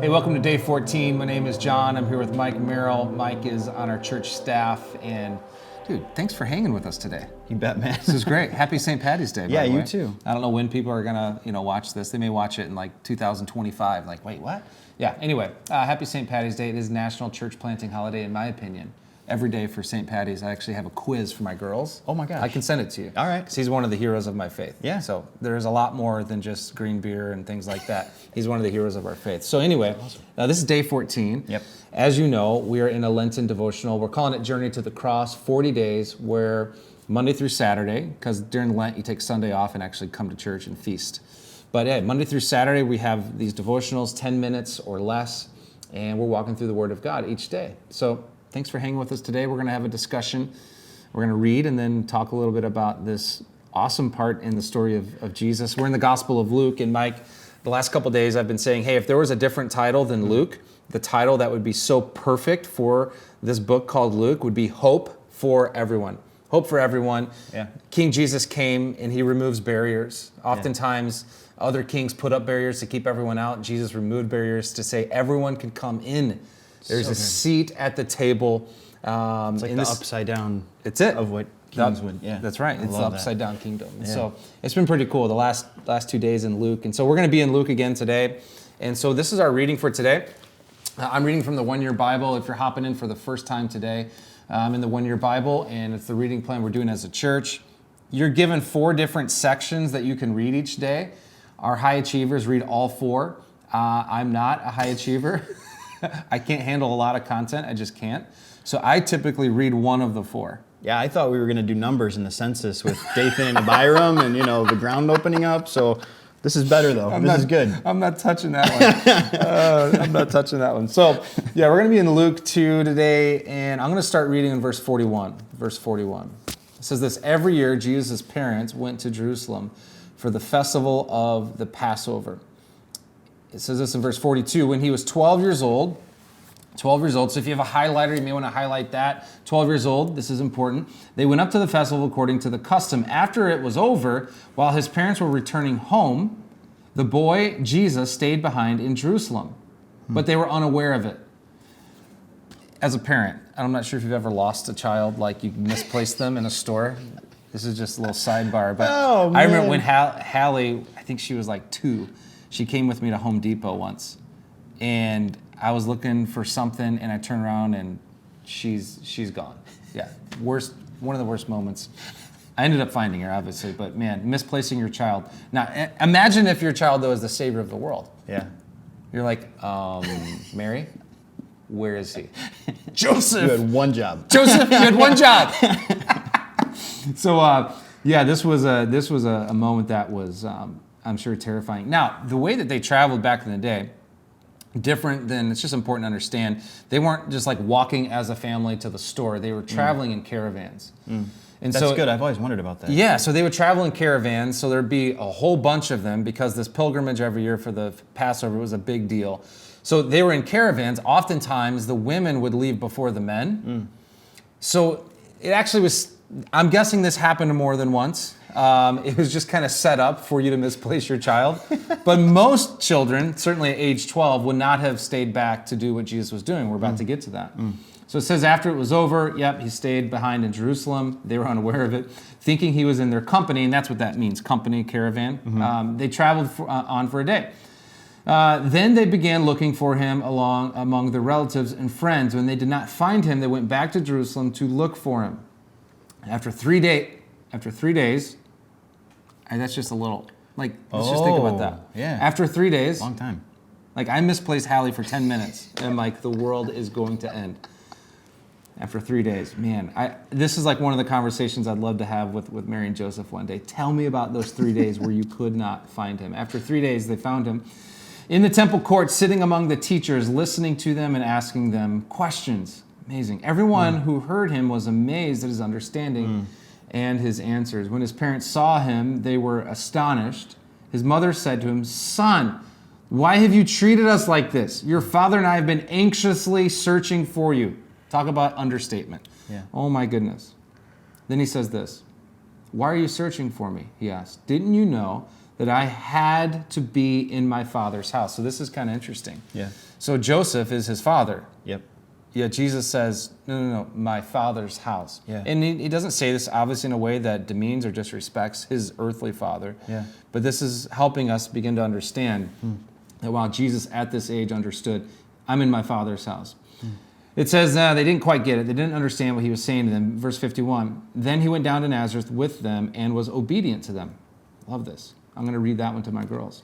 Hey, welcome to day 14. My name is John. I'm here with Mike Merrill. Mike is on our church staff. And dude, thanks for hanging with us today. You bet, man. This is great. Happy St. Patty's Day, by Yeah, the way. you too. I don't know when people are gonna, watch this. They may watch it in like 2025. Like, wait, what? Yeah, anyway, happy St. Patty's Day. It is National Church Planting Holiday, in my opinion. Every day for St. Patty's, I actually have a quiz for my girls. Oh my gosh. I can send it to you. All right. Because he's one of the heroes of my faith. Yeah. So there's a lot more than just green beer and things like that. He's one of the heroes of our faith. So anyway, this is day 14. Yep. As you know, we are in a Lenten devotional. We're calling it Journey to the Cross, 40 days, where Monday through Saturday, because during Lent you take Sunday off and actually come to church and feast. But yeah, Monday through Saturday we have these devotionals, 10 minutes or less, and we're walking through the Word of God each day. So thanks for hanging with us today. We're going to have a discussion. We're going to read and then talk a little bit about this awesome part in the story of Jesus. We're in the Gospel of Luke, and Mike, the last couple of days I've been saying, hey, if there was a different title than Luke, the title that would be so perfect for this book called Luke would be Hope for Everyone. Hope for everyone. Yeah. King King Jesus came and he removes barriers. Oftentimes, other kings put up barriers to keep everyone out. Jesus removed barriers to say everyone can come in. There's a seat at the table. It's like the upside down It's it. of what kings would. Yeah, That's right. It's the upside down kingdom. And Yeah. so it's been pretty cool the last 2 days in Luke. And so we're going to be in Luke again today. And so this is our reading for today. I'm reading from the One Year Bible. If you're hopping in for the first time today, I'm in the One Year Bible, and it's the reading plan we're doing as a church. You're given 4 different sections that you can read each day. Our high achievers read all 4. I'm not a high achiever. I can't handle a lot of content. I just can't. So I typically read one of the 4. Yeah, I thought we were going to do numbers in the census with Dathan and Abiram and, the ground opening up. So this is better, though. This is good. I'm not touching that one. I'm not touching that one. So, yeah, we're going to be in Luke 2 today, and I'm going to start reading in verse 41. Verse 41. It says this: every year Jesus' parents went to Jerusalem for the festival of the Passover. It says this in verse 42, when he was 12 years old. So if you have a highlighter, you may want to highlight that. 12 years old, this is important. They went up to the festival according to the custom. After it was over, while his parents were returning home, the boy Jesus stayed behind in Jerusalem, but they were unaware of it. As a parent, I'm not sure if you've ever lost a child, like you misplaced them in a store. This is just a little sidebar, but I remember when Hallie, I think she was like 2, she came with me to Home Depot once, and I was looking for something, and I turned around, and she's gone. Yeah, one of the worst moments. I ended up finding her, obviously, but man, misplacing your child. Now, imagine if your child, though, is the savior of the world. Yeah. You're like, Mary, where is he? Joseph! You had one job. Joseph, you had one job! So, this was a moment that was, I'm sure, terrifying. Now, the way that they traveled back in the day, different than, it's just important to understand, they weren't just like walking as a family to the store. They were traveling in caravans. And That's good. I've always wondered about that. Yeah, so they would travel in caravans, so there'd be a whole bunch of them because this pilgrimage every year for the Passover was a big deal. So they were in caravans. Oftentimes, the women would leave before the men. So it actually was, I'm guessing this happened more than once. It was just kind of set up for you to misplace your child. But most children, certainly at age 12, would not have stayed back to do what Jesus was doing. We're about to get to that. So it says after it was over, he stayed behind in Jerusalem. They were unaware of it, thinking he was in their company, and that's what that means, company, caravan. They traveled on for a day. Then they began looking for him among their relatives and friends. When they did not find him, they went back to Jerusalem to look for him. After 3 days, and that's just a little, let's just think about that. Yeah. After 3 days. Long time. I misplaced Hallie for 10 minutes, and I'm like, the world is going to end. After 3 days, man, this is like one of the conversations I'd love to have with Mary and Joseph one day. Tell me about those 3 days where you could not find him. After 3 days, they found him in the temple court, sitting among the teachers, listening to them and asking them questions. Amazing. Everyone who heard him was amazed at his understanding and his answers. When his parents saw him, they were astonished. His mother said to him, "Son, why have you treated us like this? Your father and I have been anxiously searching for you." Talk about understatement. Yeah. Oh my goodness. Then he says this, "Why are you searching for me?" he asked. "Didn't you know that I had to be in my Father's house. So this is kind of interesting. Yeah. So Joseph is his father. Yep. Yet Jesus says, no, my Father's house. Yeah. And he doesn't say this obviously in a way that demeans or disrespects his earthly father. Yeah. But this is helping us begin to understand that while Jesus at this age understood, I'm in my Father's house. It says they didn't quite get it. They didn't understand what he was saying to them. Verse 51, then he went down to Nazareth with them and was obedient to them. Love this. I'm going to read that one to my girls.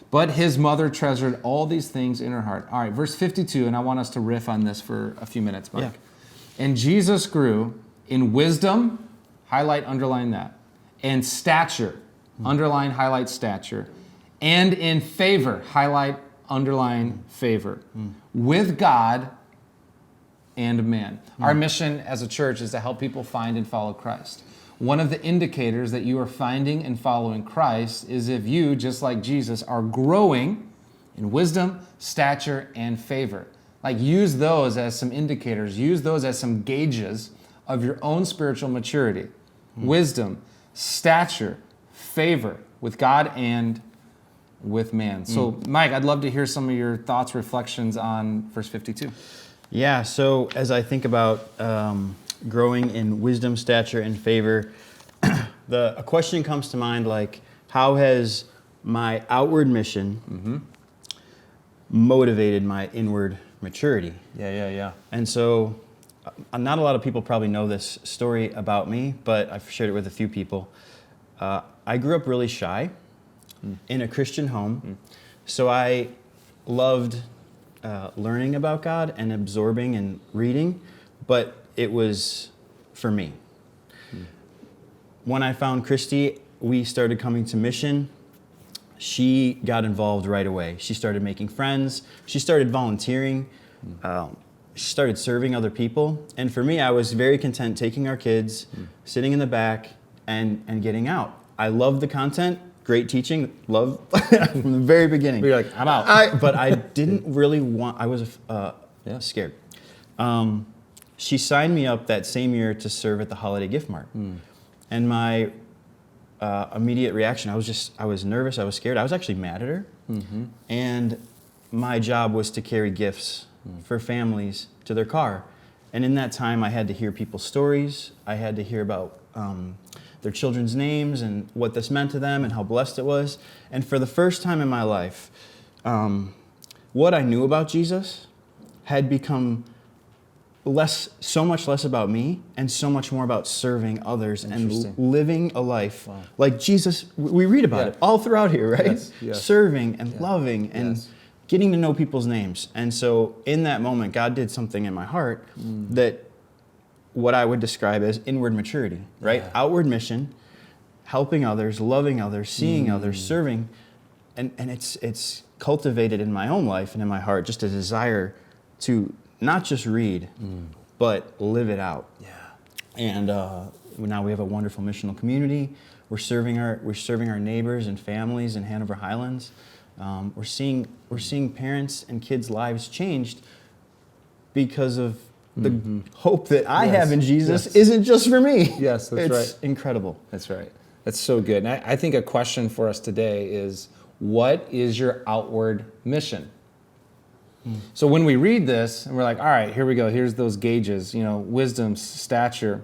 But his mother treasured all these things in her heart. All right, verse 52, and I want us to riff on this for a few minutes, Mike. Yeah. And Jesus grew in wisdom, highlight, underline that, and stature, underline, highlight, stature, and in favor, highlight, underline, favor, with God and man. Our mission as a church is to help people find and follow Christ. One of the indicators that you are finding and following Christ is if you, just like Jesus, are growing in wisdom, stature, and favor. Like, use those as some indicators. Use those as some gauges of your own spiritual maturity. Wisdom, stature, favor with God and with man. So, Mike, I'd love to hear some of your thoughts, reflections on verse 52. Yeah, so as I think about growing in wisdom, stature, and favor, a question comes to mind like, how has my outward mission motivated my inward maturity? Yeah. And so not a lot of people probably know this story about me, but I've shared it with a few people. I grew up really shy in a Christian home, so I loved learning about God and absorbing and reading, but it was for me. When I found Christy, we started coming to mission. She got involved right away. She started making friends. She started volunteering. She started serving other people. And for me, I was very content taking our kids, sitting in the back, and getting out. I loved the content. Great teaching, love from the very beginning. You're like, I'm out. But I didn't really want, I was scared. She signed me up that same year to serve at the Holiday Gift Mart. And my immediate reaction, I was nervous, I was scared. I was actually mad at her. And my job was to carry gifts for families to their car. And in that time, I had to hear people's stories. I had to hear about their children's names and what this meant to them and how blessed it was. And for the first time in my life, what I knew about Jesus had become so much less about me and so much more about serving others and living a life like Jesus. We read about it all throughout here, right? Yes. Serving and loving and getting to know people's names. And so in that moment, God did something in my heart that what I would describe as inward maturity, right? Yeah. Outward mission, helping others, loving others, seeing others, serving. And it's cultivated in my own life and in my heart just a desire to not just read, but live it out. Yeah. And now we have a wonderful missional community. We're serving our neighbors and families in Hanover Highlands. We're seeing parents and kids' lives changed because of the hope that I have in Jesus isn't just for me. Yes, that's right. It's incredible. That's right. That's so good. And I think a question for us today is, what is your outward mission? So when we read this and we're like, all right, here we go. Here's those gauges, wisdom, stature,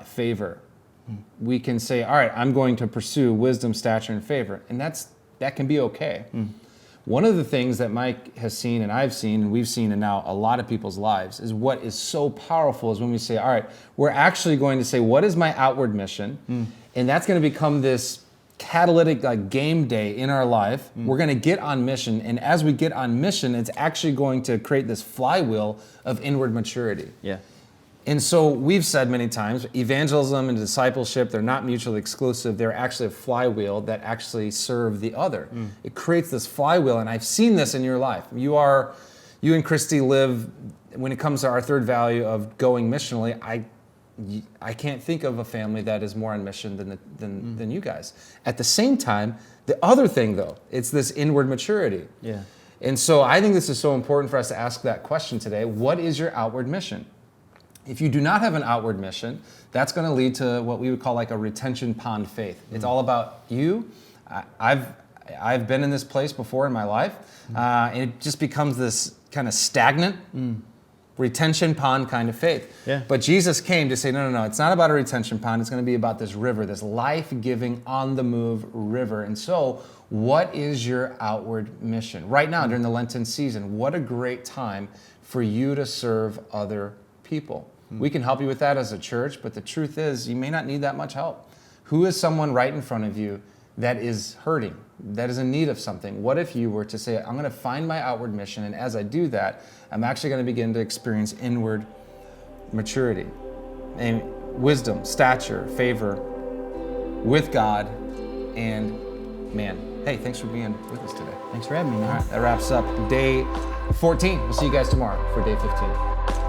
favor. We can say, all right, I'm going to pursue wisdom, stature, and favor. And that can be okay. One of the things that Mike has seen and I've seen and we've seen in now a lot of people's lives is what is so powerful is when we say, all right, we're actually going to say, what is my outward mission? And that's going to become this catalytic like game day in our life. We're going to get on mission. And as we get on mission, it's actually going to create this flywheel of inward maturity. Yeah. And so we've said many times, evangelism and discipleship, they're not mutually exclusive. They're actually a flywheel that actually serve the other. It creates this flywheel, and I've seen this in your life. You and Christy live, when it comes to our third value of going missionally, I can't think of a family that is more on mission than you guys. At the same time, the other thing though, it's this inward maturity. Yeah. And so I think this is so important for us to ask that question today. What is your outward mission? If you do not have an outward mission, that's going to lead to what we would call like a retention pond faith. It's all about you. I've been in this place before in my life, and it just becomes this kind of stagnant, retention pond kind of faith. Yeah. But Jesus came to say, no, it's not about a retention pond. It's going to be about this river, this life-giving, on-the-move river. And so, what is your outward mission? Right now, during the Lenten season, what a great time for you to serve other people. We can help you with that as a church, but the truth is, you may not need that much help. Who is someone right in front of you that is hurting, that is in need of something? What if you were to say, I'm going to find my outward mission, and as I do that, I'm actually going to begin to experience inward maturity and wisdom, stature, favor with God and man. Hey, thanks for being with us today. Thanks for having me, man. All right, that wraps up day 14. We'll see you guys tomorrow for day 15.